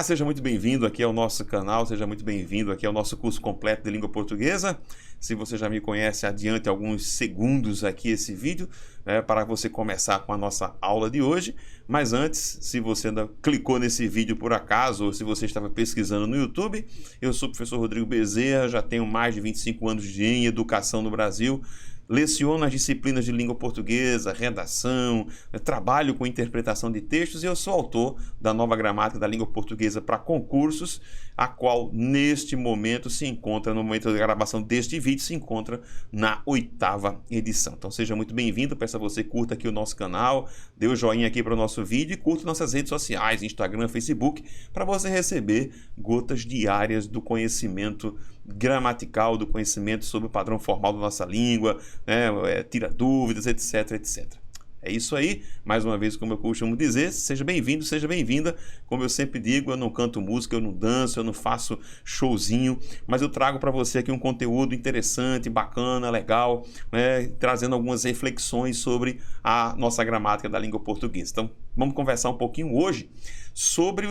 Olá, seja muito bem-vindo aqui ao nosso canal, seja muito bem-vindo aqui ao nosso curso completo de língua portuguesa. Se você já me conhece, adiante alguns segundos aqui esse vídeo, para você começar com a nossa aula de hoje. Mas antes, se você ainda clicou nesse vídeo por acaso, ou se você estava pesquisando no YouTube, eu sou o professor Rodrigo Bezerra, já tenho mais de 25 anos em educação no Brasil. Leciono as disciplinas de língua portuguesa, redação, trabalho com interpretação de textos e eu sou autor da nova gramática da língua portuguesa para concursos, a qual neste momento se encontra, no momento da gravação deste vídeo, se encontra na 8ª edição. Então seja muito bem-vindo, peço a você curta aqui o nosso canal, dê o joinha aqui para o nosso vídeo e curta nossas redes sociais, Instagram, Facebook, para você receber gotas diárias do conhecimento gramatical, do conhecimento sobre o padrão formal da nossa língua, tira dúvidas, etc, etc. É isso aí, mais uma vez, como eu costumo dizer, seja bem-vindo, seja bem-vinda. Como eu sempre digo, eu não canto música, eu não danço, eu não faço showzinho, mas eu trago para você aqui um conteúdo interessante, bacana, legal, trazendo algumas reflexões sobre a nossa gramática da língua portuguesa. Então, vamos conversar um pouquinho hoje sobre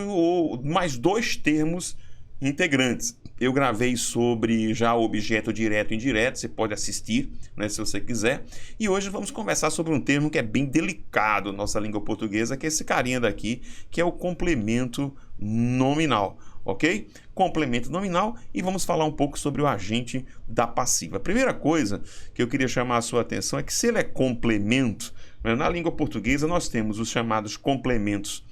mais dois termos integrantes. Eu gravei sobre já o objeto direto e indireto, você pode assistir, se você quiser. E hoje vamos conversar sobre um termo que é bem delicado na nossa língua portuguesa, que é esse carinha daqui, que é o complemento nominal, ok? Complemento nominal, e vamos falar um pouco sobre o agente da passiva. A primeira coisa que eu queria chamar a sua atenção é que se ele é complemento, na língua portuguesa nós temos os chamados complementos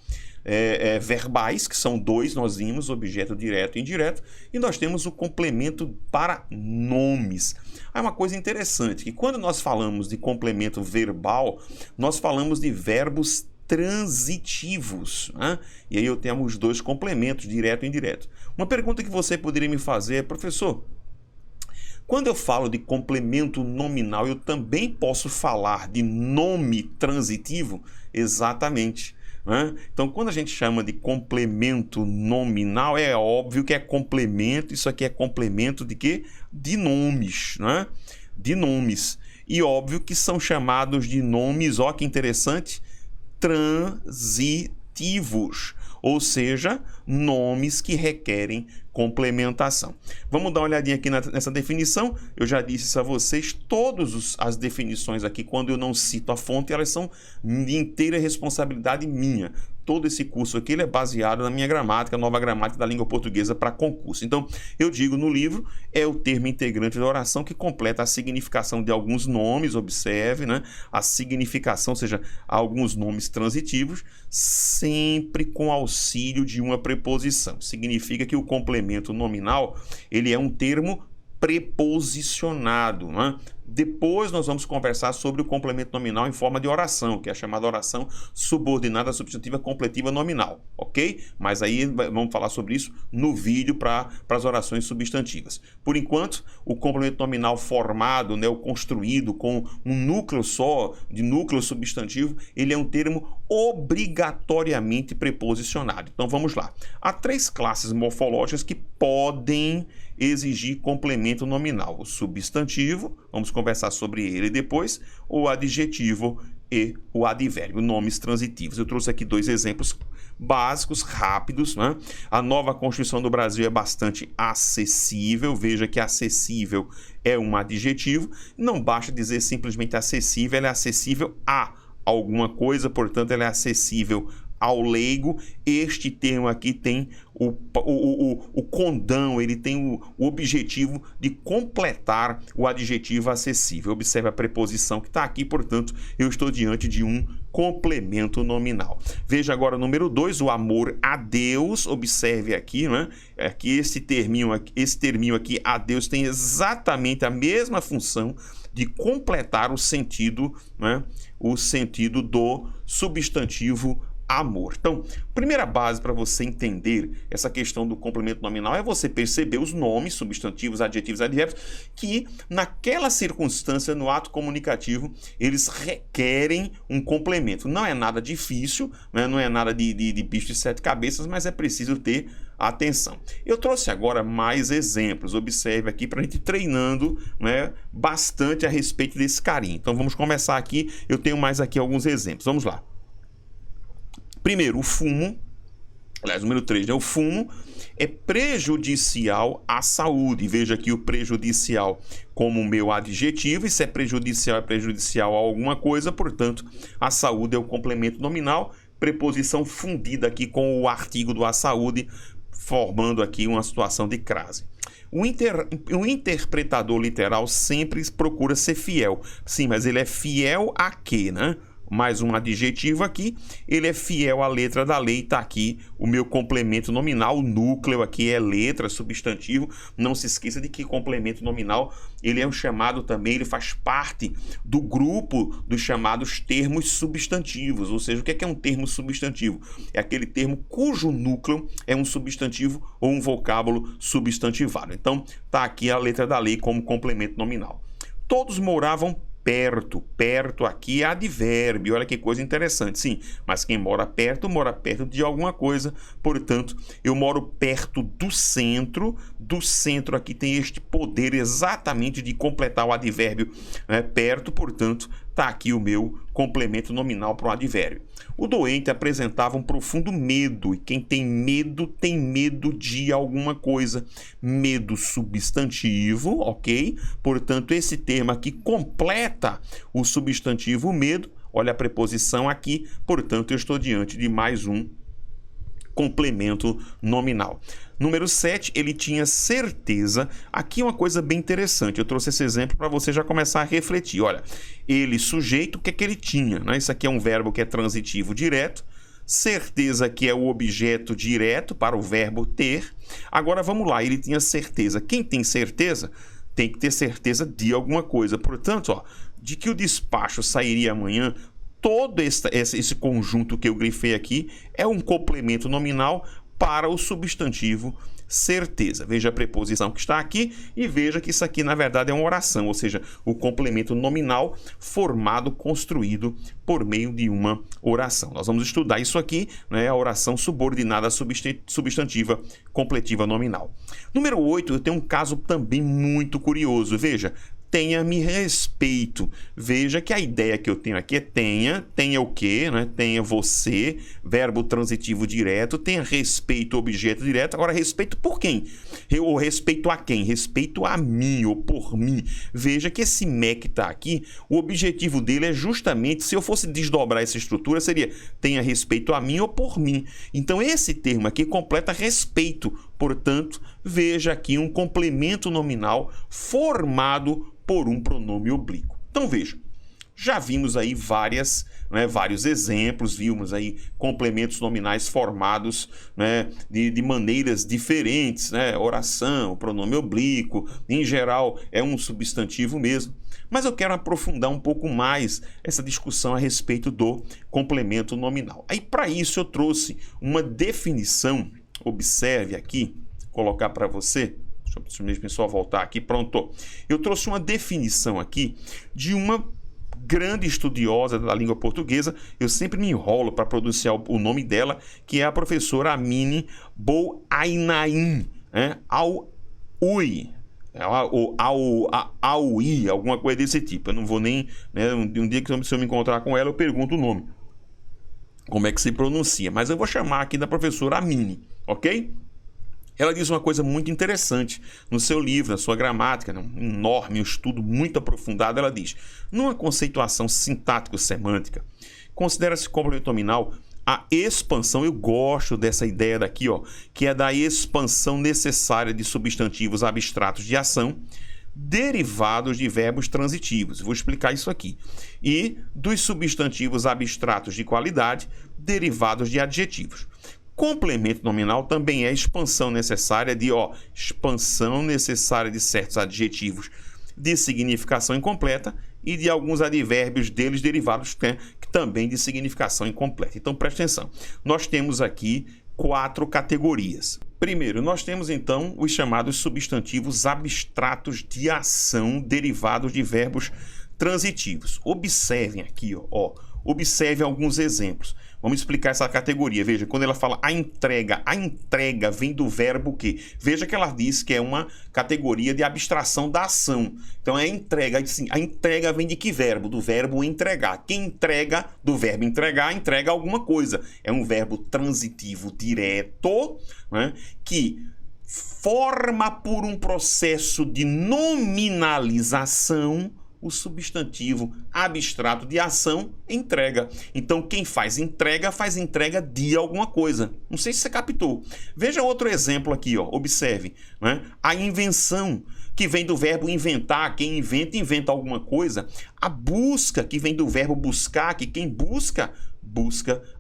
verbais, que são dois, nós vimos, objeto direto e indireto, e nós temos o complemento para nomes. É uma coisa interessante, que quando nós falamos de complemento verbal, nós falamos de verbos transitivos, e aí eu tenho os dois complementos, direto e indireto. Uma pergunta que você poderia me fazer é, professor, quando eu falo de complemento nominal, eu também posso falar de nome transitivo? Exatamente. Então, quando a gente chama de complemento nominal, é óbvio que é complemento, isso aqui é complemento de quê? De nomes, De nomes. E óbvio que são chamados de nomes, ó que interessante, transitivos, ou seja, nomes que requerem complementação. Vamos dar uma olhadinha aqui nessa definição. Eu já disse isso a vocês, todas as definições aqui, quando eu não cito a fonte, elas são de inteira responsabilidade minha. Todo esse curso aqui ele é baseado na minha gramática, nova gramática da língua portuguesa para concurso. Então, eu digo no livro, é o termo integrante da oração que completa a significação de alguns nomes, observe, a significação, ou seja, alguns nomes transitivos, sempre com auxílio de uma preposição. Significa que o complemento nominal, ele é um termo preposicionado, Depois nós vamos conversar sobre o complemento nominal em forma de oração, que é a chamada oração subordinada substantiva completiva nominal, ok? Mas aí vamos falar sobre isso no vídeo para as orações substantivas. Por enquanto, o complemento nominal formado, o construído com um núcleo só, de núcleo substantivo, ele é um termo obrigatoriamente preposicionado. Então vamos lá. Há 3 classes morfológicas que podem exigir complemento nominal: o substantivo, vamos conversar sobre ele depois, o adjetivo e o advérbio, nomes transitivos. Eu trouxe aqui 2 exemplos básicos, rápidos, A nova Constituição do Brasil é bastante acessível, veja que acessível é um adjetivo, não basta dizer simplesmente acessível, ela é acessível a alguma coisa, portanto ela é acessível ao leigo. Este termo aqui tem o condão, ele tem o objetivo de completar o adjetivo acessível. Observe a preposição que está aqui, portanto, eu estou diante de um complemento nominal. Veja agora o número 2, o amor a Deus. Observe aqui, que esse terminho aqui, a Deus, tem exatamente a mesma função de completar o sentido, o sentido do substantivo amor. Então, primeira base para você entender essa questão do complemento nominal é você perceber os nomes, substantivos, adjetivos, advérbios, que naquela circunstância, no ato comunicativo, eles requerem um complemento. Não é nada difícil, não é nada de bicho de 7 cabeças, mas é preciso ter atenção. Eu trouxe agora mais exemplos. Observe aqui para a gente ir treinando bastante a respeito desse carinho. Então, vamos começar aqui. Eu tenho mais aqui alguns exemplos. Vamos lá. Primeiro, o fumo Aliás, número 3, né? O fumo é prejudicial à saúde. Veja aqui o prejudicial como meu adjetivo, e se é prejudicial a alguma coisa, portanto, a saúde é o complemento nominal, preposição fundida aqui com o artigo do à saúde, formando aqui uma situação de crase. O interpretador literal sempre procura ser fiel. Sim, mas ele é fiel a quê, né? Mais um adjetivo aqui, ele é fiel à letra da lei, está aqui o meu complemento nominal, o núcleo aqui é letra, substantivo, não se esqueça de que complemento nominal, ele é um chamado também, ele faz parte do grupo dos chamados termos substantivos, ou seja, o que é um termo substantivo? É aquele termo cujo núcleo é um substantivo ou um vocábulo substantivado. Então, está aqui a letra da lei como complemento nominal. Todos moravam perto aqui é advérbio, olha que coisa interessante, sim, mas quem mora perto de alguma coisa, portanto, eu moro perto do centro aqui tem este poder exatamente de completar o advérbio, né, perto, portanto, está aqui o meu complemento nominal para o advérbio. O doente apresentava um profundo medo, e quem tem medo de alguma coisa. Medo substantivo, ok? Portanto, esse termo aqui completa o substantivo medo. Olha a preposição aqui, portanto, eu estou diante de mais um complemento nominal. Número 7, ele tinha certeza. Aqui é uma coisa bem interessante. Eu trouxe esse exemplo para você já começar a refletir. Olha, ele, sujeito, o que é que ele tinha? Né? Isso aqui é um verbo que é transitivo direto. Certeza que é o objeto direto para o verbo ter. Agora vamos lá, ele tinha certeza. Quem tem certeza tem que ter certeza de alguma coisa. Portanto, ó, de que o despacho sairia amanhã, todo esse conjunto que eu grifei aqui é um complemento nominal para o substantivo certeza. Veja a preposição que está aqui e veja que isso aqui na verdade é uma oração, ou seja, o complemento nominal formado, construído por meio de uma oração. Nós vamos estudar isso aqui, né, a oração subordinada substantiva completiva nominal. Número 8, eu tenho um caso também muito curioso. Veja, tenha-me respeito. Veja que a ideia que eu tenho aqui é tenha o quê? Né? Tenha você, verbo transitivo direto, tenha respeito, objeto direto. Agora, respeito por quem? Ou respeito a quem? Respeito a mim ou por mim. Veja que esse me que está aqui, o objetivo dele é justamente, se eu fosse desdobrar essa estrutura, seria tenha respeito a mim ou por mim. Então, esse termo aqui completa respeito. Portanto, veja aqui um complemento nominal formado por um pronome oblíquo. Então veja, já vimos aí vários exemplos, vimos aí complementos nominais formados, né, de maneiras diferentes, né, oração, pronome oblíquo, em geral é um substantivo mesmo. Mas eu quero aprofundar um pouco mais essa discussão a respeito do complemento nominal. Aí para isso eu trouxe uma definição, observe aqui, colocar para você. Deixa eu só voltar aqui, pronto. Eu trouxe uma definição aqui de uma grande estudiosa da língua portuguesa, eu sempre me enrolo para pronunciar o nome dela, que é a professora Amine Bouainain, né? Aoui, alguma coisa desse tipo. Eu não vou nem, né, um dia que se eu me encontrar com ela, eu pergunto o nome, como é que se pronuncia, mas eu vou chamar aqui da professora Amine, ok? Ela diz uma coisa muito interessante no seu livro, na sua gramática, um enorme estudo muito aprofundado. Ela diz, numa conceituação sintático-semântica, considera-se complemento nominal a expansão, eu gosto dessa ideia daqui, ó, que é da expansão necessária de substantivos abstratos de ação, derivados de verbos transitivos. Vou explicar isso aqui. E dos substantivos abstratos de qualidade, derivados de adjetivos. Complemento nominal também é expansão necessária de certos adjetivos de significação incompleta e de alguns advérbios deles derivados também de significação incompleta. Então, preste atenção. Nós temos aqui 4 categorias. Primeiro, nós temos então os chamados substantivos abstratos de ação derivados de verbos transitivos. Observem aqui, observem alguns exemplos. Vamos explicar essa categoria. Veja, quando ela fala a entrega vem do verbo que? Veja que ela diz que é uma categoria de abstração da ação. Então é entrega, assim, a entrega vem de que verbo? Do verbo entregar. Quem entrega, do verbo entregar, entrega alguma coisa. É um verbo transitivo direto, né, que forma por um processo de nominalização o substantivo abstrato de ação, entrega. Então, quem faz entrega de alguma coisa. Não sei se você captou. Veja outro exemplo aqui, ó. Observe, né? A invenção, que vem do verbo inventar. Quem inventa, inventa alguma coisa. A busca, que vem do verbo buscar, que quem busca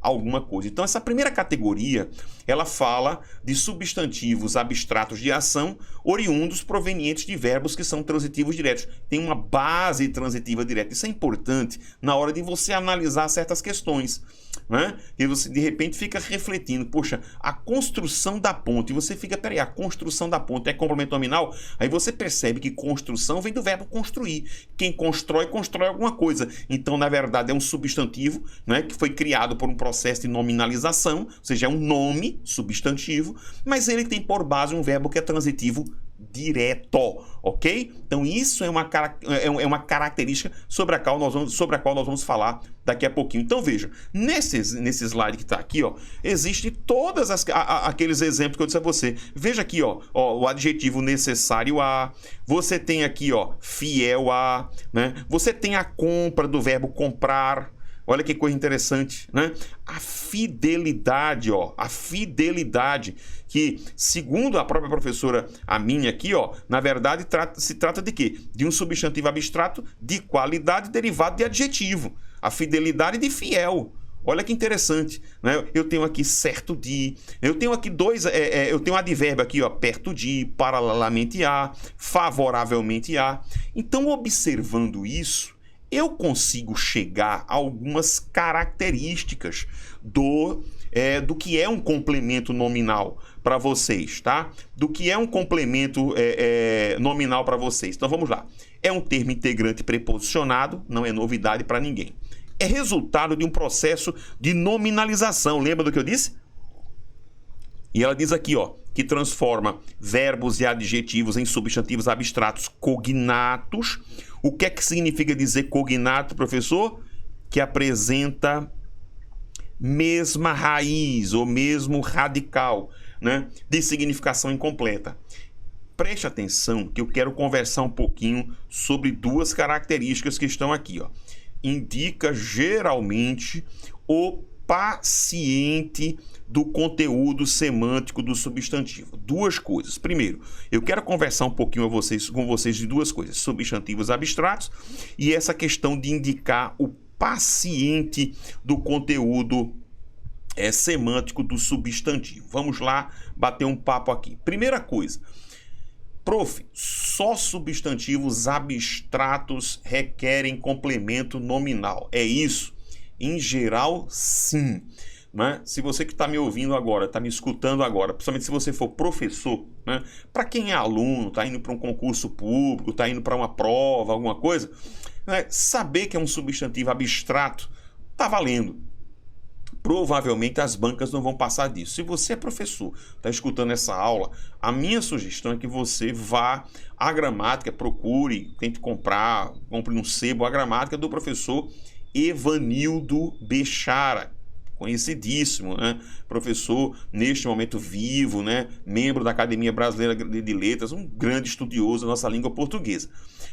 alguma coisa. Então, essa primeira categoria, ela fala de substantivos abstratos de ação oriundos provenientes de verbos que são transitivos diretos. Tem uma base transitiva direta. Isso é importante na hora de você analisar certas questões, né? E você, de repente, fica refletindo, poxa, a construção da ponte. E você fica, peraí, a construção da ponte é complemento nominal? Aí você percebe que construção vem do verbo construir. Quem constrói alguma coisa. Então, na verdade, é um substantivo, né, que foi criado por um processo de nominalização, ou seja, é um nome substantivo, mas ele tem por base um verbo que é transitivo direto, ok? Então isso é uma característica sobre a qual nós vamos falar daqui a pouquinho. Então veja, nesse slide que está aqui, ó, existe todas aqueles exemplos que eu disse a você. Veja aqui, ó, o adjetivo necessário a, você tem aqui, ó, fiel a, né? Você tem a compra do verbo comprar. Olha que coisa interessante, né? A fidelidade, ó, a fidelidade, que segundo a própria professora, a minha aqui, ó, na verdade se trata de quê? De um substantivo abstrato de qualidade derivado de adjetivo. A fidelidade de fiel. Olha que interessante, né? Eu tenho aqui certo de, eu tenho aqui eu tenho um advérbio aqui, ó, perto de, paralelamente a, favoravelmente a. Então, observando isso, eu consigo chegar a algumas características do que é um complemento nominal para vocês, tá? Do que é um complemento nominal para vocês. Então vamos lá. É um termo integrante preposicionado, não é novidade para ninguém. É resultado de um processo de nominalização. Lembra do que eu disse? E ela diz aqui, ó, que transforma verbos e adjetivos em substantivos abstratos cognatos. O que é que significa dizer cognato, professor? Que apresenta mesma raiz ou mesmo radical, né, de significação incompleta. Preste atenção que eu quero conversar um pouquinho sobre duas características que estão aqui, ó. Indica geralmente o paciente do conteúdo semântico do substantivo. Duas coisas. Primeiro, eu quero conversar um pouquinho com vocês de duas coisas: substantivos abstratos e essa questão de indicar o paciente do conteúdo semântico do substantivo. Vamos lá bater um papo aqui. Primeira coisa, prof, só substantivos abstratos requerem complemento nominal. É isso? Em geral, sim. Né? Se você que está me ouvindo agora, está me escutando agora, principalmente se você for professor, né? Para quem é aluno, está indo para um concurso público, está indo para uma prova, alguma coisa, né? Saber que é um substantivo abstrato está valendo. Provavelmente as bancas não vão passar disso. Se você é professor, está escutando essa aula, a minha sugestão é que você vá à gramática, procure, tente compre no sebo a gramática do professor Evanildo Bechara, conhecidíssimo, né? Professor neste momento vivo, né? Membro da Academia Brasileira de Letras, um grande estudioso da nossa língua portuguesa.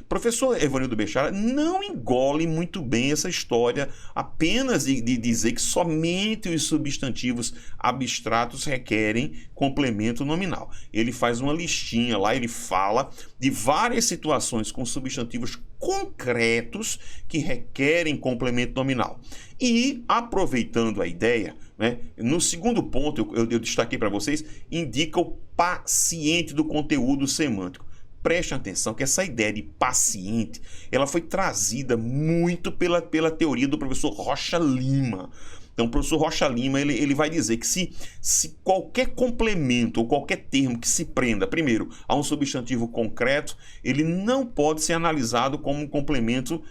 Professor Evanildo Bechara não engole muito bem essa história apenas de dizer que somente os substantivos abstratos requerem complemento nominal. Ele faz uma listinha lá, ele fala de várias situações com substantivos concretos que requerem complemento nominal. E, aproveitando a ideia, né, no segundo ponto, eu destaquei para vocês, indica o paciente do conteúdo semântico. Preste atenção que essa ideia de paciente, ela foi trazida muito pela teoria do professor Rocha Lima. Então, o professor Rocha Lima, ele vai dizer que se qualquer complemento ou qualquer termo que se prenda, primeiro, a um substantivo concreto, ele não pode ser analisado como um complemento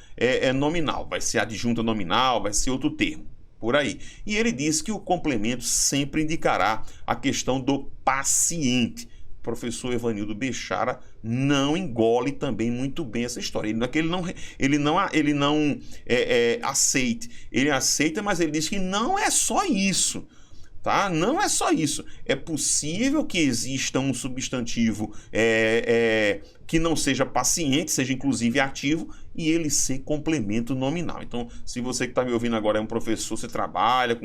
nominal. Vai ser adjunta nominal, vai ser outro termo. por aí. E ele diz que o complemento sempre indicará a questão do paciente. O professor Evanildo Bechara não engole também muito bem essa história. Ele não aceite. Ele aceita, mas ele diz que não é só isso. Tá? Não é só isso. É possível que exista um substantivo que não seja paciente, seja inclusive ativo, e ele ser complemento nominal. Então, se você que está me ouvindo agora é um professor, você trabalha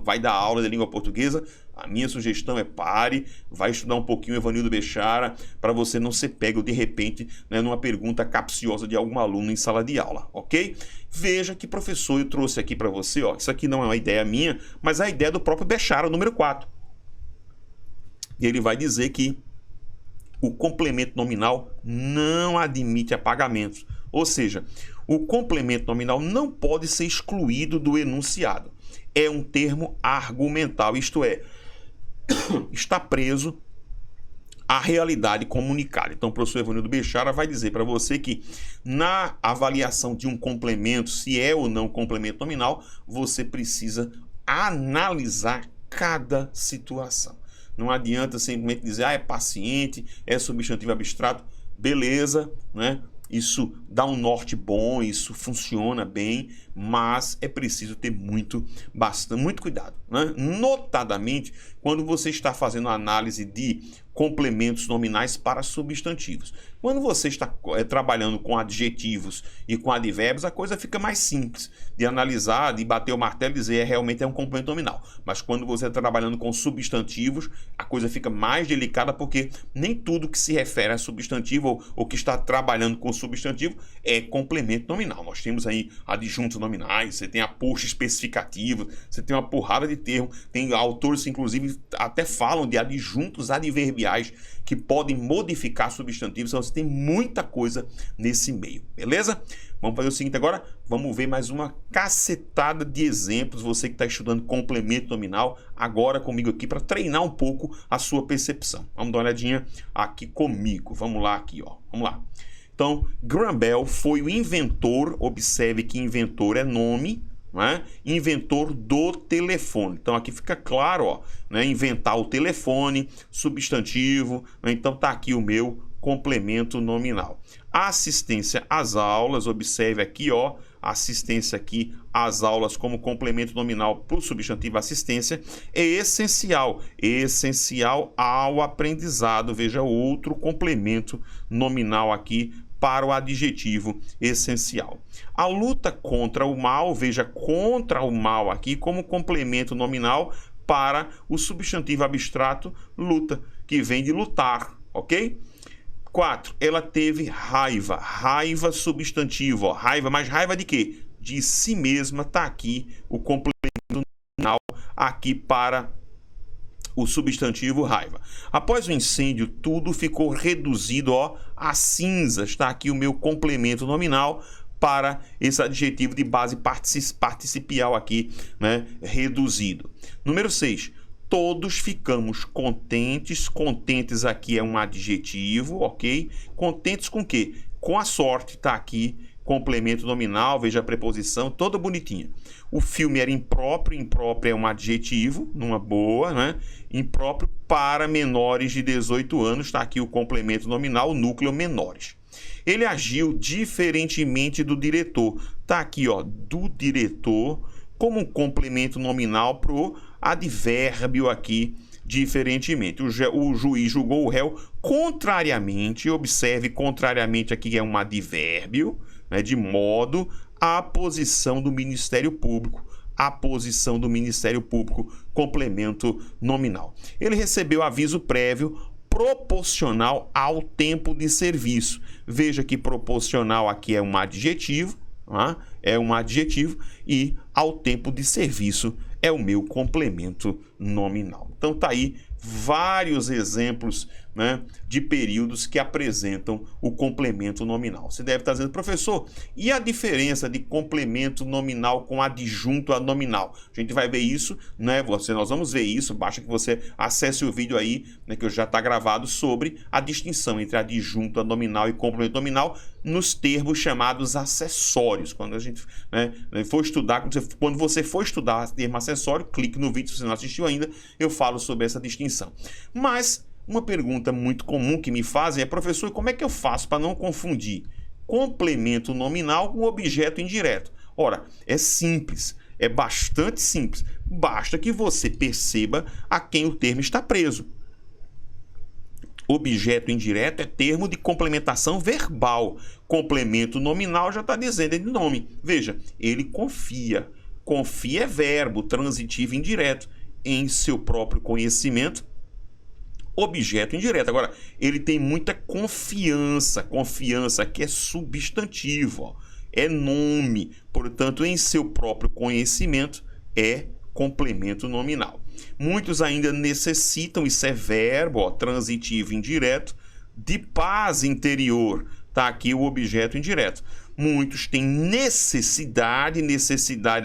vai dar aula de língua portuguesa, a minha sugestão é pare, vai estudar um pouquinho Evanildo Bechara, para você não ser pego de repente, né, numa pergunta capciosa de algum aluno em sala de aula, ok? Veja que, professor, eu trouxe aqui para você, ó, isso aqui não é uma ideia minha, mas a ideia do próprio Bechara, número 4. E ele vai dizer que o complemento nominal não admite apagamentos. Ou seja, o complemento nominal não pode ser excluído do enunciado. É um termo argumental, isto é, está preso à realidade comunicada. Então, o professor Evanildo Bechara vai dizer para você que na avaliação de um complemento, se é ou não complemento nominal, você precisa analisar cada situação. Não adianta simplesmente dizer, é paciente, é substantivo abstrato, beleza, né? Isso dá um norte bom, isso funciona bem, mas é preciso ter muito cuidado, né? Notadamente, quando você está fazendo análise de complementos nominais para substantivos. Quando você está trabalhando com adjetivos e com advérbios, a coisa fica mais simples de analisar, de bater o martelo e dizer realmente é um complemento nominal. Mas quando você está trabalhando com substantivos, a coisa fica mais delicada, porque nem tudo que se refere a substantivo ou que está trabalhando com substantivo é complemento nominal. Nós temos aí adjuntos nominais, você tem aposto especificativo, você tem uma porrada de termos, tem autores que inclusive até falam de adjuntos adverbiais que podem modificar substantivos, então você tem muita coisa nesse meio, beleza? Vamos fazer o seguinte agora, vamos ver mais uma cacetada de exemplos, você que está estudando complemento nominal, agora comigo aqui para treinar um pouco a sua percepção. Vamos dar uma olhadinha aqui comigo, vamos lá aqui, ó, vamos lá. Então, Graham Bell foi o inventor, observe que inventor é nome, né? Inventor do telefone. Então aqui fica claro, ó, né? Inventar o telefone, substantivo, né? Então tá aqui o meu complemento nominal. Assistência às aulas, observe aqui, ó, assistência aqui às aulas como complemento nominal para o substantivo assistência é essencial ao aprendizado. Veja outro complemento nominal aqui para o adjetivo essencial. A luta contra o mal, veja contra o mal aqui como complemento nominal para o substantivo abstrato luta, que vem de lutar, ok? 4. Ela teve raiva, raiva substantivo, ó, raiva, mas raiva de quê? De si mesma, tá aqui o complemento nominal aqui para o substantivo raiva. Após o incêndio, tudo ficou reduzido, ó, a cinzas. Está aqui o meu complemento nominal para esse adjetivo de base participial aqui, né, reduzido. Número 6. Todos ficamos contentes. Contentes aqui é um adjetivo, ok? Contentes com o quê? Com a sorte, está aqui. Complemento nominal, veja a preposição, toda bonitinha. O filme era impróprio, impróprio é um adjetivo, numa boa, né? Impróprio para menores de 18 anos, está aqui o complemento nominal, o núcleo menores. Ele agiu diferentemente do diretor, está aqui, ó, do diretor, como um complemento nominal para o advérbio aqui, diferentemente. O juiz julgou o réu contrariamente, observe, contrariamente aqui é um advérbio, né, de modo à posição do Ministério Público. A posição do Ministério Público, complemento nominal. Ele recebeu aviso prévio proporcional ao tempo de serviço. Veja que proporcional aqui é um adjetivo, tá? É um adjetivo, e ao tempo de serviço é o meu complemento nominal. Então tá aí vários exemplos né, de períodos que apresentam o complemento nominal. Você deve estar dizendo, professor, e a diferença de complemento nominal com adjunto a nominal? A gente vai ver isso, né? Nós vamos ver isso, basta que você acesse o vídeo aí, né, que já está gravado, sobre a distinção entre adjunto a nominal e complemento nominal nos termos chamados acessórios. Quando a gente, né, for estudar, quando você for estudar termo acessório, clique no vídeo, se você não assistiu ainda, eu falo sobre essa distinção. Mas uma pergunta muito comum que me fazem é, professor, como é que eu faço para não confundir complemento nominal com objeto indireto? Ora, é simples, é bastante simples. Basta que você perceba a quem o termo está preso. Objeto indireto é termo de complementação verbal. Complemento nominal já está dizendo, é de nome. Veja, ele confia. Confia é verbo transitivo indireto em seu próprio conhecimento. Objeto indireto. Agora, ele tem muita confiança. Confiança aqui é substantivo, ó, é nome. Portanto, em seu próprio conhecimento é complemento nominal. Muitos ainda necessitam, isso é verbo, ó, transitivo indireto, de paz interior. Está aqui o objeto indireto. Muitos têm necessidade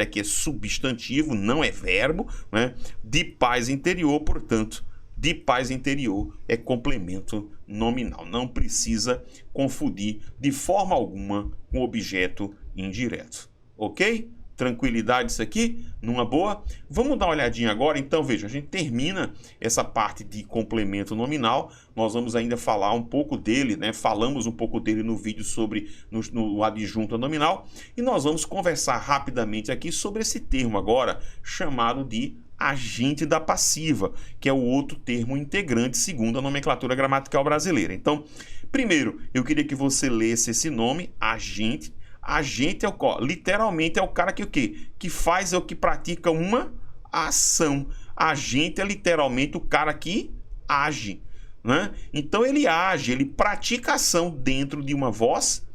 aqui é substantivo, não é verbo, né? De paz interior, portanto, de paz interior é complemento nominal. Não precisa confundir de forma alguma com objeto indireto. Ok? Tranquilidade isso aqui? Numa boa? Vamos dar uma olhadinha agora? Então, veja, a gente termina essa parte de complemento nominal. Nós vamos ainda falar um pouco dele, né? Falamos um pouco dele no vídeo sobre no adjunto nominal. E nós vamos conversar rapidamente aqui sobre esse termo agora, chamado de agente da passiva, que é o outro termo integrante segundo a nomenclatura gramatical brasileira. Então, primeiro, eu queria que você lesse esse nome, agente. Agente é literalmente é o cara que o quê? Que faz, é o que pratica uma ação. Agente é literalmente o cara que age, né? Então ele age, ele pratica ação dentro de uma voz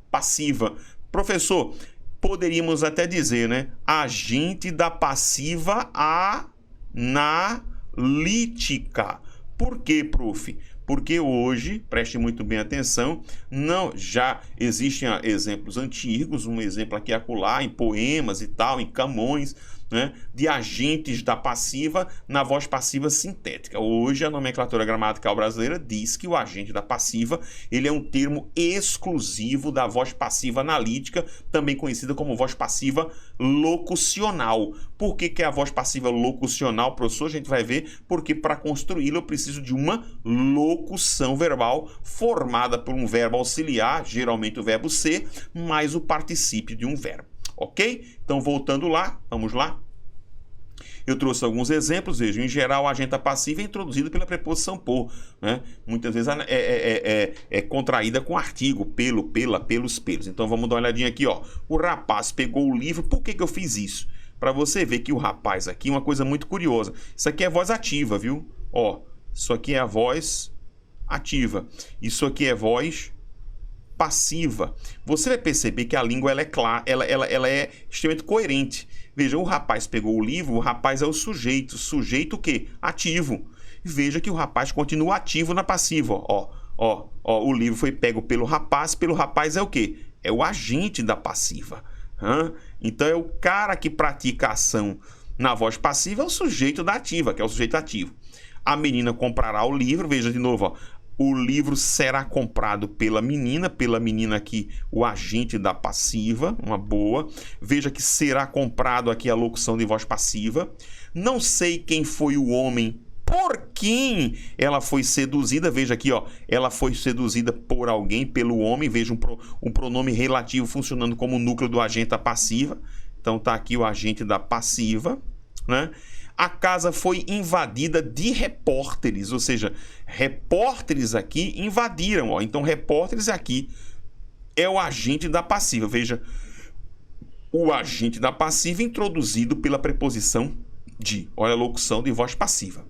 passiva. Professor, poderíamos até dizer, né? Agente da passiva analítica. Por quê, prof? Porque hoje, preste muito bem atenção, já existem exemplos antigos, um exemplo aqui e acolá, em poemas e tal, em Camões, né, de agentes da passiva na voz passiva sintética. Hoje a nomenclatura gramatical brasileira diz que o agente da passiva ele é um termo exclusivo da voz passiva analítica, também conhecida como voz passiva locucional. Por que é a voz passiva locucional, professor? A gente vai ver, porque para construí-la eu preciso de uma locução verbal formada por um verbo auxiliar, geralmente o verbo ser, mais o particípio de um verbo. Ok? Então, voltando lá, vamos lá. Eu trouxe alguns exemplos, veja, em geral, a agente passiva é introduzido pela preposição por, né? Muitas vezes é contraída com artigo, pelo, pela, pelos, pelos. Então, vamos dar uma olhadinha aqui, ó. O rapaz pegou o livro, por que eu fiz isso? Para você ver que o rapaz aqui, uma coisa muito curiosa, isso aqui é voz ativa, viu? Ó, isso aqui é a voz ativa, isso aqui é voz passiva. Você vai perceber que a língua ela é clara, ela é extremamente coerente. Veja, o rapaz pegou o livro, o rapaz é o sujeito. Sujeito o quê? Ativo. Veja que o rapaz continua ativo na passiva. Ó, o livro foi pego pelo rapaz é o quê? É o agente da passiva. Então é o cara que pratica a ação na voz passiva, é o sujeito da ativa, que é o sujeito ativo. A menina comprará o livro, veja de novo, ó. O livro será comprado pela menina aqui, o agente da passiva, uma boa. Veja que será comprado aqui a locução de voz passiva. Não sei quem foi o homem por quem ela foi seduzida. Veja aqui, ó, ela foi seduzida por alguém, pelo homem. Veja um pronome relativo funcionando como núcleo do agente da passiva. Então tá aqui o agente da passiva, né? A casa foi invadida de repórteres, ou seja, repórteres aqui invadiram. Ó. Então, repórteres aqui é o agente da passiva. Veja, o agente da passiva introduzido pela preposição de. Olha a locução de voz passiva.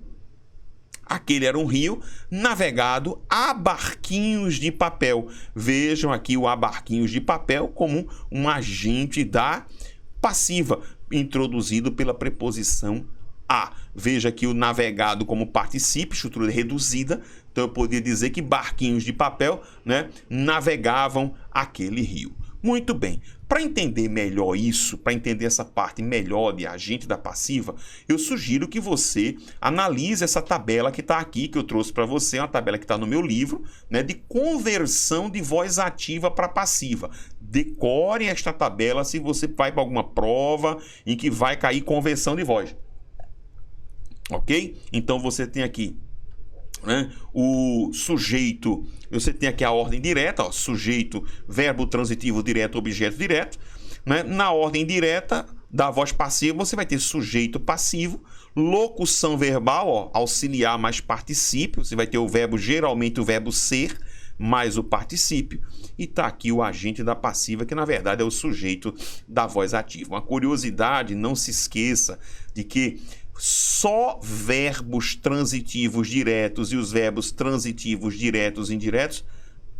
Aquele era um rio navegado a barquinhos de papel. Vejam aqui o a barquinhos de papel como um agente da passiva, introduzido pela preposição a. Veja aqui o navegado como particípio, estrutura reduzida, Então eu poderia dizer que barquinhos de papel, né, navegavam aquele rio. Muito bem. Para entender melhor isso, para entender essa parte melhor de agente da passiva, eu sugiro que você analise essa tabela que está aqui, que eu trouxe para você, uma tabela que está no meu livro, né, de conversão de voz ativa para passiva. Decore esta tabela se você vai para alguma prova em que vai cair conversão de voz. Ok? Então você tem aqui, né, o sujeito, você tem aqui a ordem direta, ó, sujeito, verbo transitivo direto, objeto direto, né? Na ordem direta da voz passiva você vai ter sujeito passivo, locução verbal, ó, auxiliar mais particípio, você vai ter o verbo, geralmente o verbo ser, mais o particípio, e tá aqui o agente da passiva, que na verdade é o sujeito da voz ativa. Uma curiosidade, não se esqueça de que só verbos transitivos diretos e os verbos transitivos diretos e indiretos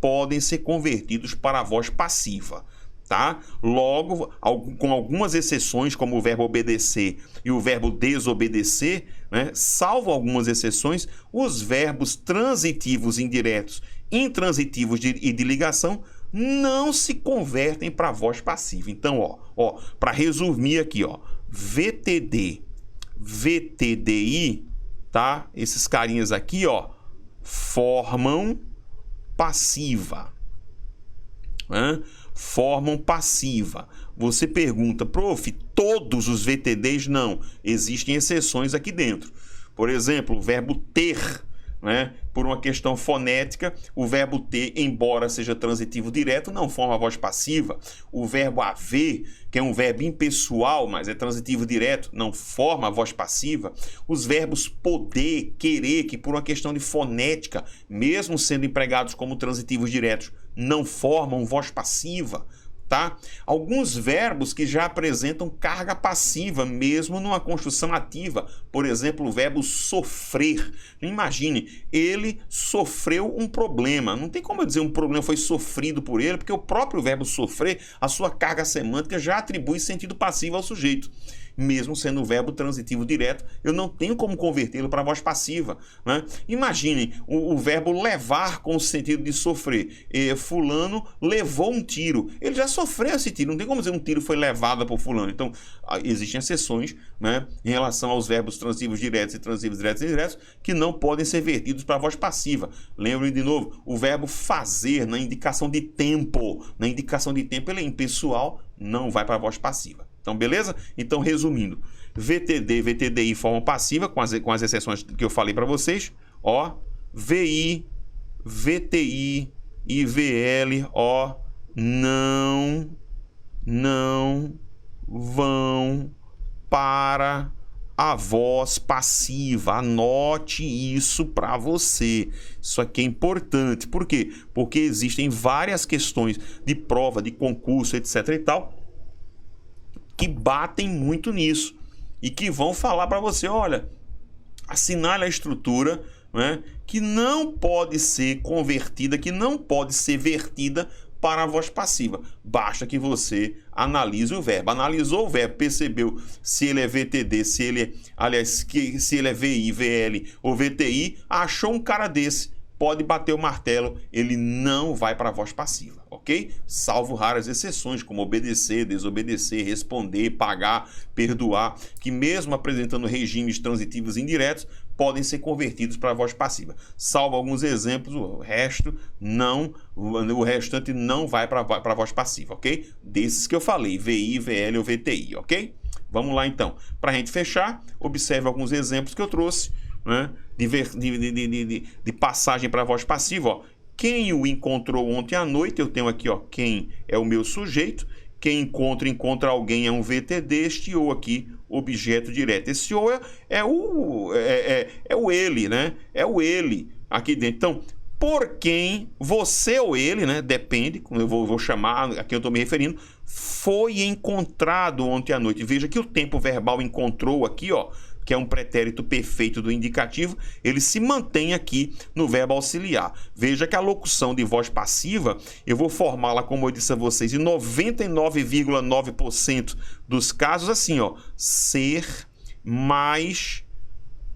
podem ser convertidos para a voz passiva, tá? Logo, com algumas exceções, como o verbo obedecer e o verbo desobedecer, né? Salvo algumas exceções, os verbos transitivos indiretos, intransitivos e de ligação não se convertem para a voz passiva. Então, ó, para resumir aqui, ó, VTD, VTDI, tá? Esses carinhas aqui, ó, formam passiva. Formam passiva. Você pergunta, prof, todos os VTDs? Não, existem exceções aqui dentro. Por exemplo, o verbo ter, né? Por uma questão fonética, o verbo ter, embora seja transitivo direto, não forma a voz passiva. O verbo haver, que é um verbo impessoal, mas é transitivo direto, não forma a voz passiva. Os verbos poder, querer, que por uma questão de fonética, mesmo sendo empregados como transitivos diretos, não formam voz passiva. Tá? Alguns verbos que já apresentam carga passiva, mesmo numa construção ativa. Por exemplo, o verbo sofrer. Imagine, ele sofreu um problema. Não tem como eu dizer um problema foi sofrido por ele, porque o próprio verbo sofrer, a sua carga semântica já atribui sentido passivo ao sujeito. Mesmo sendo um verbo transitivo direto, eu não tenho como convertê-lo para a voz passiva, né? Imaginem o verbo levar com o sentido de sofrer. Fulano levou um tiro. Ele já sofreu esse tiro. Não tem como dizer um tiro foi levado por fulano. Então, existem exceções, né, em relação aos verbos transitivos diretos e transitivos diretos e indiretos que não podem ser vertidos para a voz passiva. Lembrem de novo, o verbo fazer na indicação de tempo. Na indicação de tempo ele é impessoal, não vai para a voz passiva. Então, beleza? Então, resumindo, VTD, VTDI formam passiva, com as exceções que eu falei para vocês. Ó, VI, VTI e VL, ó, não vão para a voz passiva. Anote isso para você. Isso aqui é importante. Por quê? Porque existem várias questões de prova, de concurso, etc. e tal, que batem muito nisso e que vão falar para você, olha, assinale a estrutura, né, que não pode ser convertida, que não pode ser vertida para a voz passiva. Basta que você analise o verbo. Analisou o verbo, percebeu se ele é VTD, se ele é VI, VL ou VTI, achou um cara desse, pode bater o martelo, ele não vai para a voz passiva, ok? Salvo raras exceções, como obedecer, desobedecer, responder, pagar, perdoar, que mesmo apresentando regimes transitivos indiretos, podem ser convertidos para a voz passiva. Salvo alguns exemplos, o restante não vai para a voz passiva, ok? Desses que eu falei, VI, VL ou VTI, ok? Vamos lá então. Para a gente fechar, observe alguns exemplos que eu trouxe, né, de passagem para a voz passiva. Ó. Quem o encontrou ontem à noite, eu tenho aqui, ó, quem é o meu sujeito. Quem encontra alguém é um VTD. Este ou aqui, objeto direto. Esse ou é o ele, né? É o ele aqui dentro. Então, por quem você ou ele, né? Depende, como eu vou chamar, a quem eu estou me referindo, foi encontrado ontem à noite. Veja que o tempo verbal encontrou aqui, ó, que é um pretérito perfeito do indicativo, ele se mantém aqui no verbo auxiliar. Veja que a locução de voz passiva, eu vou formá-la, como eu disse a vocês, em 99,9% dos casos, assim, ó, ser mais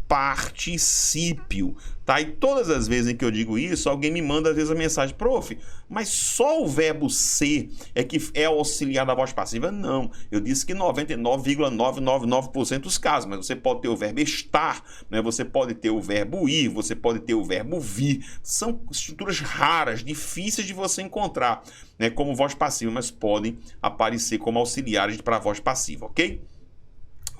particípio, tá? E todas as vezes em que eu digo isso, alguém me manda às vezes a mensagem: prof, mas só o verbo ser é que é auxiliar da voz passiva? Não, eu disse que 99,999% dos casos, mas você pode ter o verbo estar, né? Você pode ter o verbo ir, você pode ter o verbo vir. São estruturas raras, difíceis de você encontrar, né, como voz passiva, mas podem aparecer como auxiliares para a voz passiva, ok?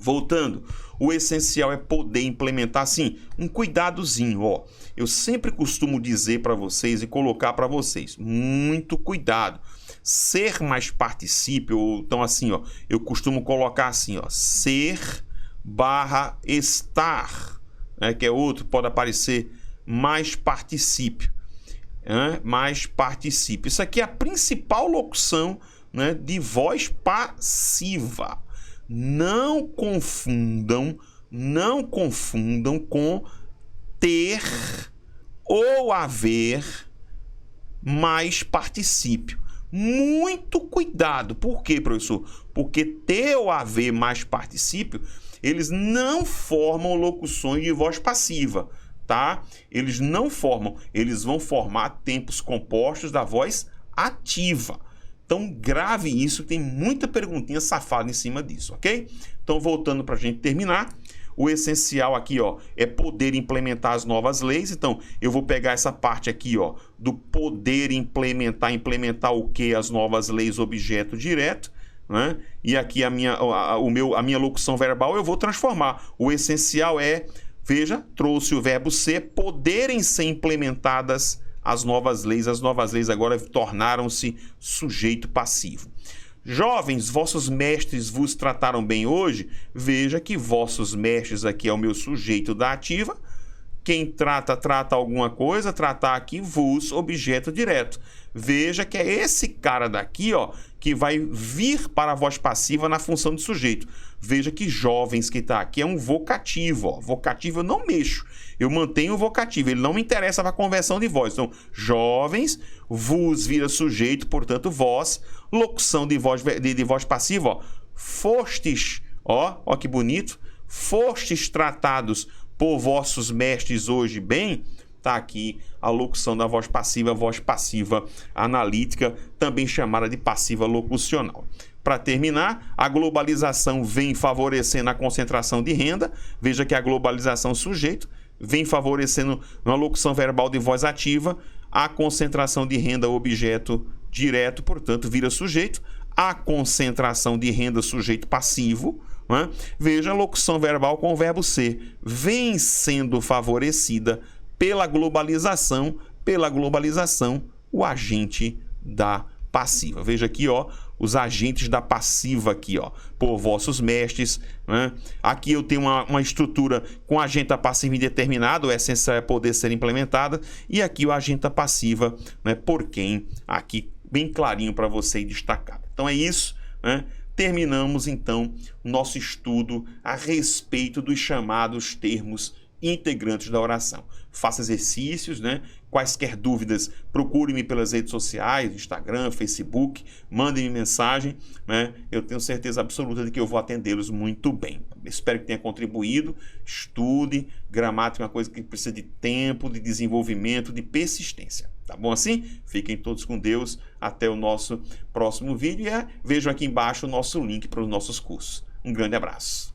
Voltando, o essencial é poder implementar, assim, um cuidadozinho, ó. Eu sempre costumo dizer para vocês e colocar para vocês, muito cuidado. Ser mais particípio, ou então assim, ó, eu costumo colocar assim, ó, ser barra estar, né, que é outro, pode aparecer mais particípio, né, mais particípio. Isso aqui é a principal locução, né, de voz passiva. Não confundam com ter ou haver mais particípio. Muito cuidado. Por quê, professor? Porque ter ou haver mais particípio, eles não formam locuções de voz passiva, tá? Eles não formam, eles vão formar tempos compostos da voz ativa. Então, grave isso, tem muita perguntinha safada em cima disso, ok? Então, voltando para a gente terminar, o essencial aqui, ó, é poder implementar as novas leis. Então, eu vou pegar essa parte aqui, ó, do poder implementar o que? As novas leis objeto direto, né? E aqui a minha locução verbal eu vou transformar. O essencial é, veja, trouxe o verbo ser, poderem ser implementadas as novas leis agora tornaram-se sujeito passivo. Jovens, vossos mestres vos trataram bem hoje? Veja que vossos mestres aqui é o meu sujeito da ativa. Quem trata alguma coisa, tratar aqui vos, objeto direto. Veja que é esse cara daqui, ó, que vai vir para a voz passiva na função de sujeito. Veja que jovens que está aqui é um vocativo, ó. Vocativo eu não mexo, eu mantenho o vocativo, ele não me interessa para a conversão de voz. Então, jovens, vos vira sujeito, portanto, vós, locução de voz passiva, ó. Fostes, ó que bonito, fostes tratados por vossos mestres hoje bem, tá aqui a locução da voz passiva analítica, também chamada de passiva locucional. Para terminar, a globalização vem favorecendo a concentração de renda. Veja que a globalização sujeito vem favorecendo uma locução verbal de voz ativa, a concentração de renda objeto direto, portanto, vira sujeito, a concentração de renda sujeito passivo, né? Veja a locução verbal com o verbo ser, vem sendo favorecida pela globalização, o agente da passiva. Veja aqui, ó, os agentes da passiva aqui, ó, por vossos mestres, né? Aqui eu tenho uma estrutura com agente da passiva indeterminado, o essencial é poder ser implementada, e aqui o agente da passiva, né, por quem, aqui bem clarinho para você destacar. Então é isso, né? Terminamos então nosso estudo a respeito dos chamados termos integrantes da oração. Faça exercícios, né? Quaisquer dúvidas, procure-me pelas redes sociais, Instagram, Facebook, mandem-me mensagem, né? Eu tenho certeza absoluta de que eu vou atendê-los muito bem. Espero que tenha contribuído. Estude, gramática é uma coisa que precisa de tempo, de desenvolvimento, de persistência. Tá bom assim? Fiquem todos com Deus. Até o nosso próximo vídeo e vejam aqui embaixo o nosso link para os nossos cursos. Um grande abraço.